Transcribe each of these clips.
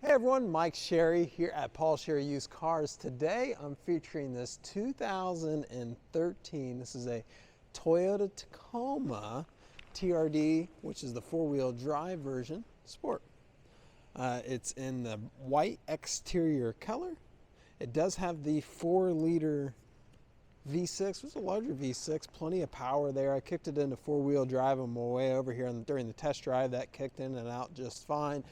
Hey everyone, Mike Sherry here at Paul Sherry Used Cars. Today I'm featuring this 2013, this is a Toyota Tacoma TRD, which is the four-wheel drive version, Sport. It's in the white exterior color. It does have the 4-liter V6, it's a larger V6, plenty of power there. I kicked it into four-wheel drive on my way over here, and during the test drive that kicked in and out just fine.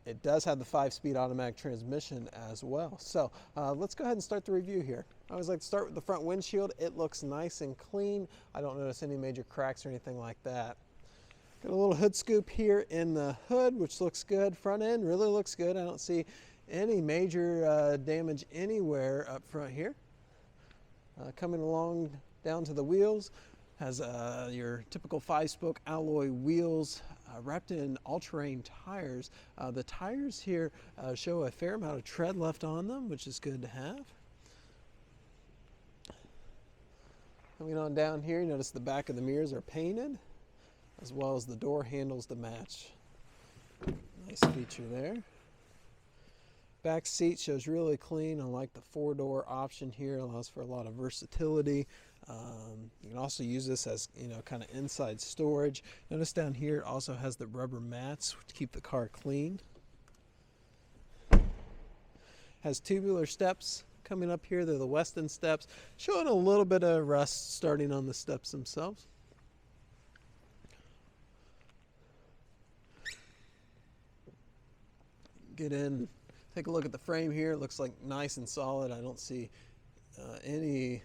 It does have the 5-speed automatic transmission as well. So let's go ahead and start the review here. I always like to start with the front windshield. It looks nice and clean. I don't notice any major cracks or anything like that. Got a little hood scoop here in the hood, which looks good. Front end really looks good. I don't see any major damage anywhere up front here. Coming along down to the wheels, has your typical 5-spoke alloy wheels wrapped in all-terrain tires. The tires here show a fair amount of tread left on them, which is good to have. Coming on down here, you notice the back of the mirrors are painted, as well as the door handles to match. Nice feature there. Back seat shows really clean. I like the 4-door option here. It allows for a lot of versatility. You can also use this as, kind of inside storage. Notice down here it also has the rubber mats to keep the car clean. Has tubular steps coming up here. They're the Weston steps, showing a little bit of rust starting on the steps themselves. Get in, take a look at the frame here. It looks like nice and solid. I don't see any,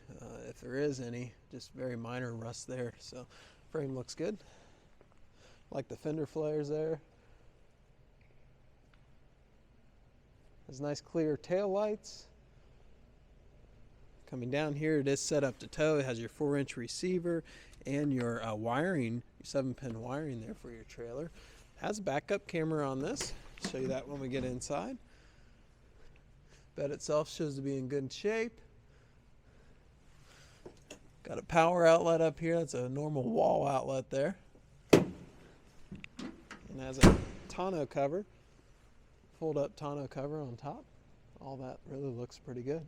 if there is any, just very minor rust there. So frame looks good. Like the fender flares there. Has nice clear tail lights. Coming down here, it is set up to tow. It has your 4-inch receiver and your wiring, your 7-pin wiring there for your trailer. Has a backup camera on this. I'll show you that when we get inside. Bed itself shows to be in good shape. Got a power outlet up here. That's a normal wall outlet there. And has a tonneau cover, fold up tonneau cover on top. All that really looks pretty good.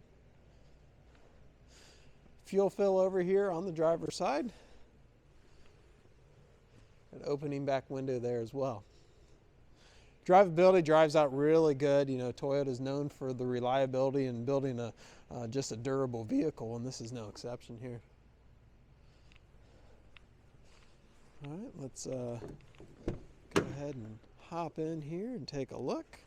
Fuel fill over here on the driver's side. An opening back window there as well. Drivability drives out really good. Toyota is known for the reliability and building just a durable vehicle, and this is no exception here. All right, let's go ahead and hop in here and take a look.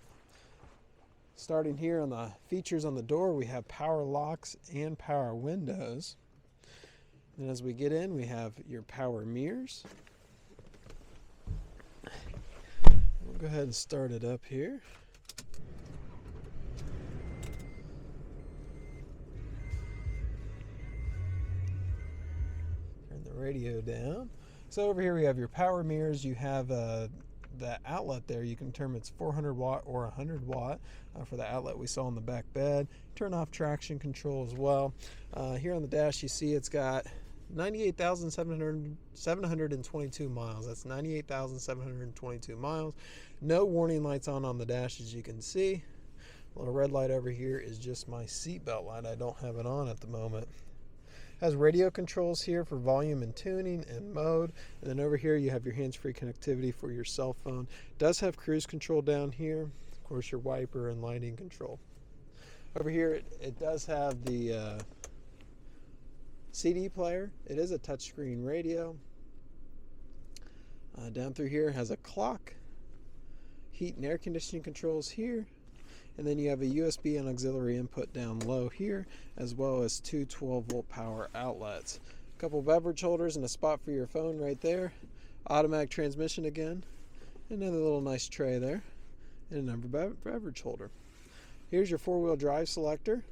Starting here on the features on the door, we have power locks and power windows. And as we get in, we have your power mirrors. We'll go ahead and start it up here. Turn the radio down. So over here we have your power mirrors. You have the outlet there. You can determine it's 400 watt or 100 watt for the outlet we saw in the back bed. Turn off traction control as well. Here on the dash you see it's got 98,722 miles. That's 98,722 miles. No warning lights on the dash, as you can see. A little red light over here is just my seatbelt light. I don't have it on at the moment. Has radio controls here for volume and tuning and mode. And then over here you have your hands-free connectivity for your cell phone. Does have cruise control down here. Of course, your wiper and lighting control. Over here it does have the CD player. It is a touchscreen radio. Down through here has a clock, heat and air conditioning controls here, and then you have a USB and auxiliary input down low here, as well as two 12-volt power outlets. A couple beverage holders and a spot for your phone right there. Automatic transmission again. Another little nice tray there, and another beverage holder. Here's your 4-wheel drive selector.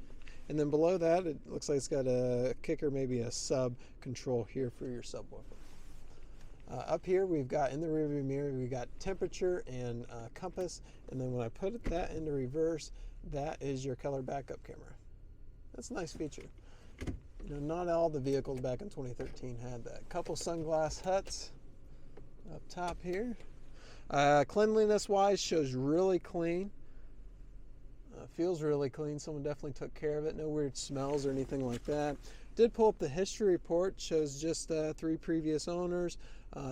And then below that, it looks like it's got a kicker, maybe a sub control here for your subwoofer. Up here, we've got in the rearview mirror, we've got temperature and compass. And then when I put that into reverse, that is your color backup camera. That's a nice feature. Not all the vehicles back in 2013 had that. Couple sunglass huts up top here. Cleanliness wise, shows really clean. Feels really clean. Someone definitely took care of it. No weird smells or anything like that. Did pull up the history report. Shows just 3 previous owners.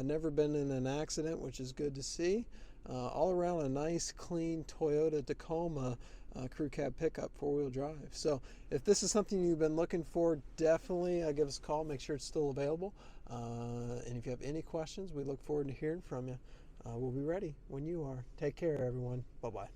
Never been in an accident, which is good to see. All around a nice, clean Toyota Tacoma crew cab pickup, 4-wheel drive. So if this is something you've been looking for, definitely give us a call. Make sure it's still available. And if you have any questions, we look forward to hearing from you. We'll be ready when you are. Take care, everyone. Bye-bye.